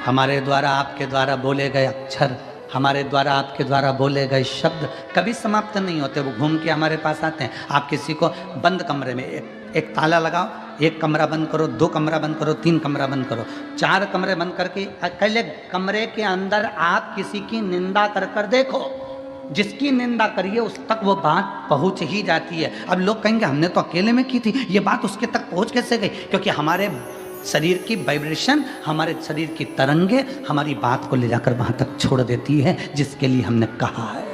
हमारे द्वारा आपके द्वारा बोले गए अक्षर, हमारे द्वारा आपके द्वारा बोले गए शब्द कभी समाप्त नहीं होते, वो घूम के हमारे पास आते हैं। आप किसी को बंद कमरे में एक ताला लगाओ, एक कमरा बंद करो, 2 कमरा बंद करो, 3 कमरा बंद करो, 4 कमरे बंद करके अकेले कमरे के अंदर आप किसी की निंदा कर कर देखो, जिसकी निंदा करिए उस तक वो बात पहुंच ही जाती है। अब लोग कहेंगे हमने तो अकेले में की थी, ये बात उसके तक पहुंच कैसे गई? क्योंकि हमारे शरीर की वाइब्रेशन, हमारे शरीर की तरंगे हमारी बात को ले जाकर वहां तक छोड़ देती है जिसके लिए हमने कहा है।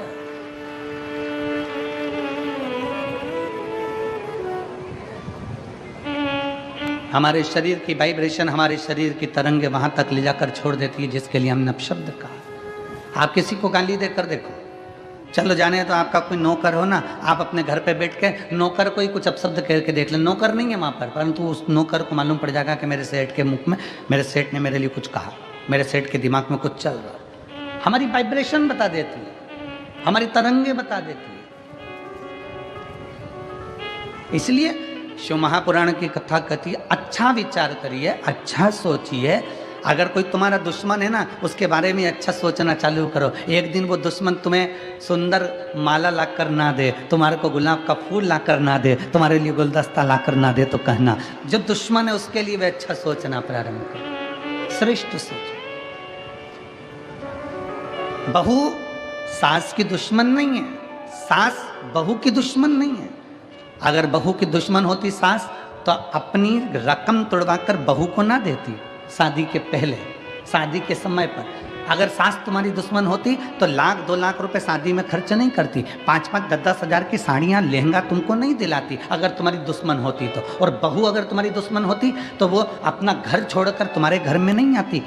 हमारे शरीर की वाइब्रेशन, हमारे शरीर की तरंगे वहां तक ले जाकर छोड़ देती है जिसके लिए हमने अपशब्द कहा। आप किसी को गाली देकर देखो, चलो जाने तो आपका कोई नौकर हो ना, आप अपने घर पे बैठ के नौकर को ही कुछ अपशब्द कह के देख ले, नौकर नहीं है वहाँ पर, परंतु उस नौकर को मालूम पड़ जाएगा कि मेरे सेठ के मुख में, मेरे सेठ ने मेरे लिए कुछ कहा, मेरे सेठ के दिमाग में कुछ चल रहा है। हमारी वाइब्रेशन बता देती है, हमारी तरंगे बता देती है। इसलिए शिव महापुराण की कथा कहती है अच्छा विचार करिए, अच्छा सोचिए। अगर कोई तुम्हारा दुश्मन है ना, उसके बारे में अच्छा सोचना चालू करो। एक दिन वो दुश्मन तुम्हें सुंदर माला लाकर ना दे, तुम्हारे को गुलाब का फूल लाकर ना दे, तुम्हारे लिए गुलदस्ता लाकर ना दे, तो कहना जो दुश्मन है उसके लिए वे अच्छा सोचना प्रारंभ करो, श्रेष्ठ सोचो। बहू सास की दुश्मन नहीं है, सास बहू की दुश्मन नहीं है। अगर बहू की दुश्मन होती सास तो अपनी रकम तोड़वाकर बहू को ना देती शादी के पहले, शादी के समय पर। अगर सास तुम्हारी दुश्मन होती तो 1-2 लाख रुपए शादी में खर्च नहीं करती, 5-5, 10-10 हज़ार की साड़ियाँ लहंगा तुमको नहीं दिलाती अगर तुम्हारी दुश्मन होती तो। और बहू अगर तुम्हारी दुश्मन होती तो वो अपना घर छोड़कर तुम्हारे घर में नहीं आती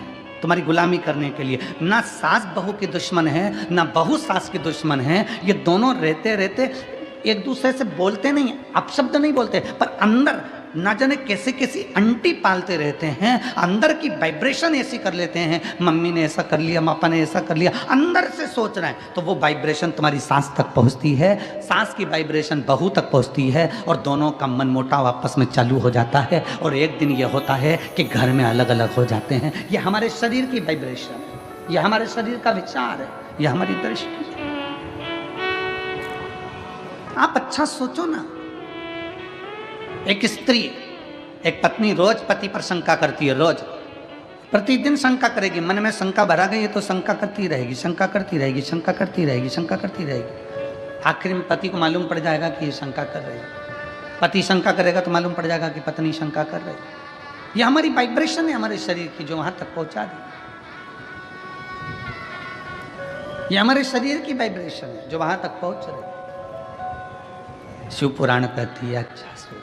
तुम्हारी गुलामी करने के लिए। ना सास बहू की दुश्मन है, ना बहू सास की दुश्मन है। ये दोनों रहते रहते एक दूसरे से बोलते नहीं, अपशब्द नहीं बोलते, पर अंदर ना जाने कैसे कैसी अंटी पालते रहते हैं, अंदर की वाइब्रेशन ऐसी कर लेते हैं। मम्मी ने ऐसा कर लिया, पापा ने ऐसा कर लिया, अंदर से सोच रहे हैं, तो वो वाइब्रेशन तुम्हारी सास तक पहुंचती है, सास की वाइब्रेशन बहू तक पहुंचती है, और दोनों का मन मोटाव आपस में चालू हो जाता है। और एक दिन ये होता है कि घर में अलग अलग हो जाते हैं। ये हमारे शरीर की वाइब्रेशन है, ये हमारे शरीर का विचार है, ये हमारी दृष्टि है। आप अच्छा सोचो ना। एक स्त्री, एक पत्नी रोज पति पर शंका करती है, रोज प्रतिदिन शंका करेगी, मन में शंका भरा गई है तो शंका करती रहेगी, शंका करती रहेगी, शंका करती रहेगी, शंका करती रहेगी। आखिर में पति को मालूम पड़ जाएगा कि ये शंका कर रही है। पति शंका करेगा तो मालूम पड़ जाएगा कि पत्नी शंका कर रही है। ये हमारी वाइब्रेशन है हमारे शरीर की जो वहां तक पहुंचा दी। ये हमारे शरीर की वाइब्रेशन है जो वहां तक पहुंच रही है। शिव पुराण कहती है अच्छा सोच।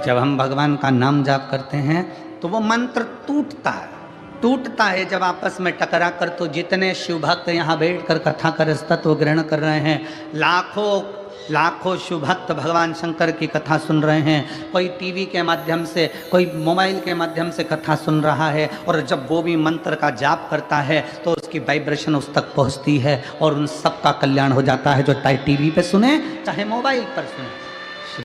जब हम भगवान का नाम जाप करते हैं तो वो मंत्र टूटता है जब आपस में टकरा कर। तो जितने शिव भक्त यहाँ बैठ कर कथा कर तत्व ग्रहण कर रहे हैं, लाखों शिव भक्त भगवान शंकर की कथा सुन रहे हैं। कोई टीवी के माध्यम से, कोई मोबाइल के माध्यम से कथा सुन रहा है, और जब वो भी मंत्र का जाप करता है तो उसकी वाइब्रेशन उस तक पहुंचती है और उन सब का कल्याण हो जाता है, जो चाहे टीवी पे सुने चाहे मोबाइल पर सुने।